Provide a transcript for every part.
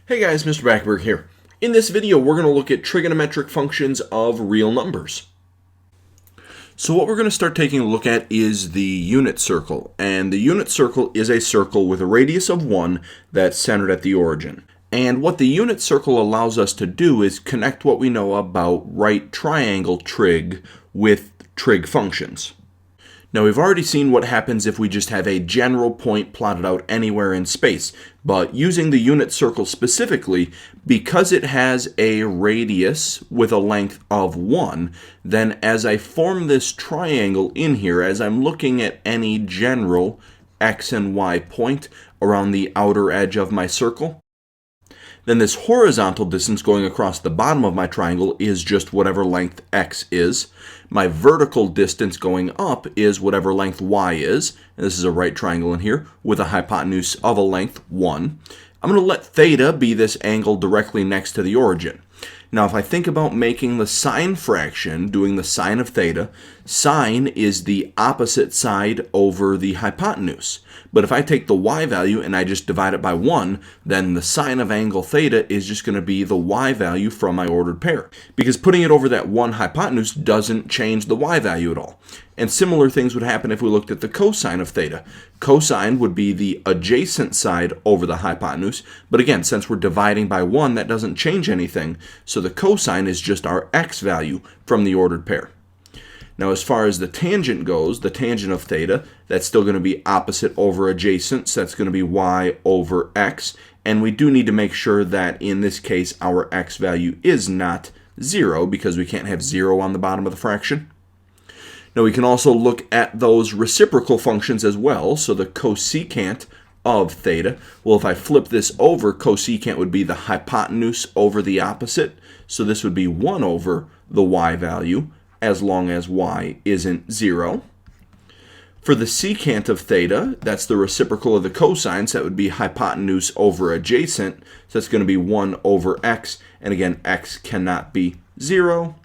Hey guys, Mr. Backberg here. In this video, we're going to look at trigonometric functions of real numbers. So what we're going to start taking a look at is the unit circle. And the unit circle is a circle with a radius of 1 that's centered at the origin. And what the unit circle allows us to do is connect what we know about right triangle trig with trig functions. Now, we've already seen what happens if we just have a general point plotted out anywhere in space, but using the unit circle specifically, because it has a radius with a length of 1, then as I form this triangle in here, as I'm looking at any general x and y point around the outer edge of my circle, then this horizontal distance going across the bottom of my triangle is just whatever length x is. My vertical distance going up is whatever length y is. And this is a right triangle in here with a hypotenuse of a length 1. I'm going to let theta be this angle directly next to the origin. Now, if I think about making the sine fraction, doing the sine of theta, sine is the opposite side over the hypotenuse. But if I take the y value and I just divide it by 1, then the sine of angle theta is just going to be the y value from my ordered pair. Because putting it over that 1 hypotenuse doesn't change the y value at all. And similar things would happen if we looked at the cosine of theta. Cosine would be the adjacent side over the hypotenuse. But again, since we're dividing by 1, that doesn't change anything. So the cosine is just our x value from the ordered pair. Now, as far as the tangent goes, the tangent of theta, that's still going to be opposite over adjacent, so that's going to be y over x. And we do need to make sure that in this case our x value is not 0, because we can't have 0 on the bottom of the fraction. Now, we can also look at those reciprocal functions as well. So the cosecant of theta, well, if I flip this over, cosecant would be the hypotenuse over the opposite. So this would be 1 over the y value, as long as y isn't 0. For the secant of theta, that's the reciprocal of the cosine, so that would be hypotenuse over adjacent. So that's going to be 1 over x, and again, x cannot be 0.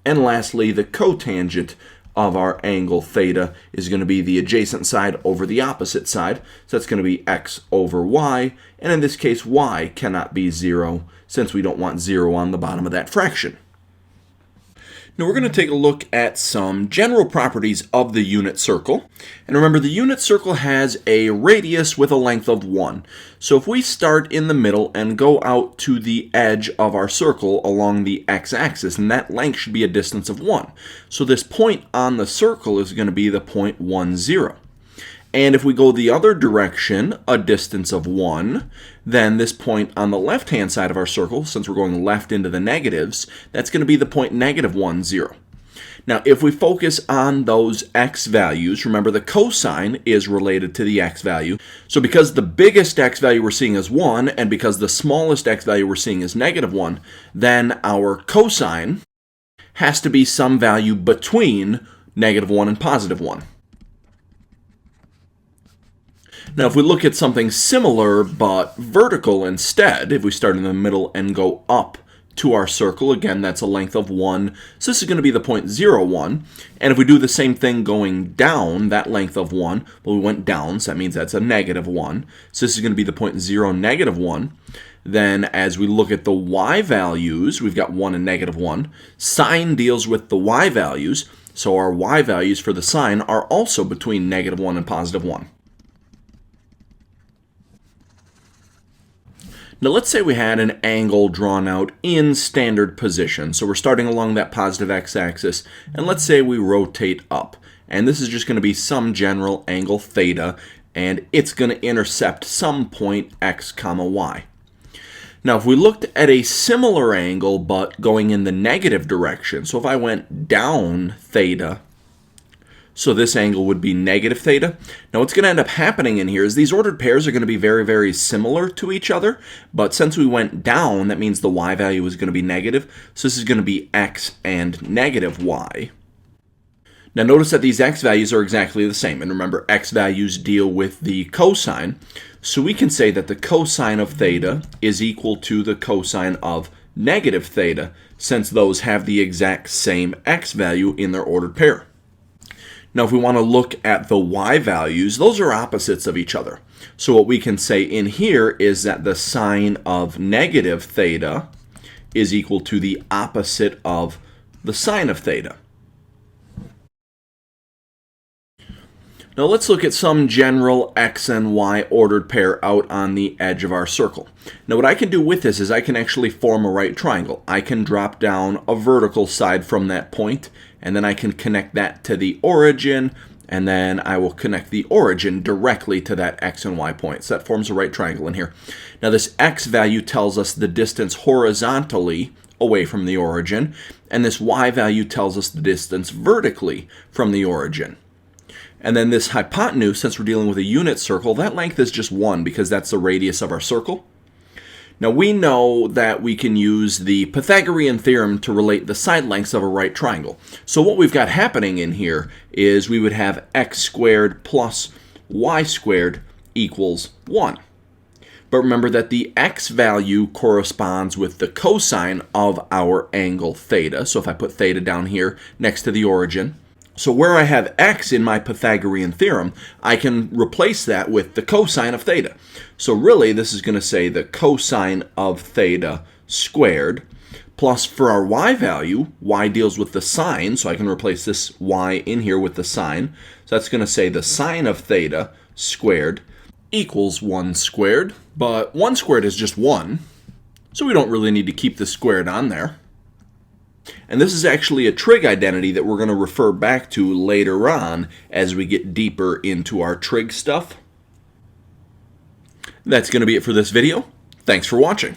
And lastly, the cotangent of our angle theta is going to be the adjacent side over the opposite side. So that's going to be x over y. And in this case, y cannot be 0 since we don't want 0 on the bottom of that fraction. Now we're going to take a look at some general properties of the unit circle. And remember, the unit circle has a radius with a length of 1. So if we start in the middle and go out to the edge of our circle along the x-axis, and that length should be a distance of 1. So this point on the circle is going to be the point 1, 0. And if we go the other direction, a distance of 1, then this point on the left-hand side of our circle, since we're going left into the negatives, that's going to be the point negative 1, 0. Now, if we focus on those x values, remember the cosine is related to the x value. So because the biggest x value we're seeing is 1, and because the smallest x value we're seeing is negative 1, then our cosine has to be some value between negative 1 and positive 1. Now, if we look at something similar but vertical instead, if we start in the middle and go up to our circle, again, that's a length of 1. So this is going to be the point 0, 1. And if we do the same thing going down, that length of 1, well, we went down, so that means that's a negative 1. So this is going to be the point 0, negative 1. Then as we look at the y values, we've got 1 and negative 1. Sine deals with the y values, so our y values for the sine are also between negative 1 and positive 1. Now let's say we had an angle drawn out in standard position. So we're starting along that positive x-axis, and let's say we rotate up. And this is just going to be some general angle theta, and it's going to intercept some point x comma y. Now if we looked at a similar angle but going in the negative direction, so if I went down theta, so this angle would be negative theta. Now what's going to end up happening in here is these ordered pairs are going to be very, very similar to each other. But since we went down, that means the y value is going to be negative. So this is going to be x and negative y. Now notice that these x values are exactly the same. And remember, x values deal with the cosine. So we can say that the cosine of theta is equal to the cosine of negative theta, since those have the exact same x value in their ordered pair. Now, if we want to look at the y values, those are opposites of each other. So what we can say in here is that the sine of negative theta is equal to the opposite of the sine of theta. Now let's look at some general x and y ordered pair out on the edge of our circle. Now what I can do with this is I can actually form a right triangle. I can drop down a vertical side from that point, and then I can connect that to the origin, and then I will connect the origin directly to that x and y point. So that forms a right triangle in here. Now this x value tells us the distance horizontally away from the origin, and this y value tells us the distance vertically from the origin. And then this hypotenuse, since we're dealing with a unit circle, that length is just 1 because that's the radius of our circle. Now we know that we can use the Pythagorean theorem to relate the side lengths of a right triangle. So what we've got happening in here is we would have x squared plus y squared equals 1. But remember that the x value corresponds with the cosine of our angle theta. So if I put theta down here next to the origin, so where I have x in my Pythagorean theorem, I can replace that with the cosine of theta. So really, this is going to say the cosine of theta squared, plus for our y value, y deals with the sine, so I can replace this y in here with the sine. So that's going to say the sine of theta squared equals 1 squared. But 1 squared is just 1, so we don't really need to keep the squared on there. And this is actually a trig identity that we're going to refer back to later on as we get deeper into our trig stuff. That's going to be it for this video. Thanks for watching.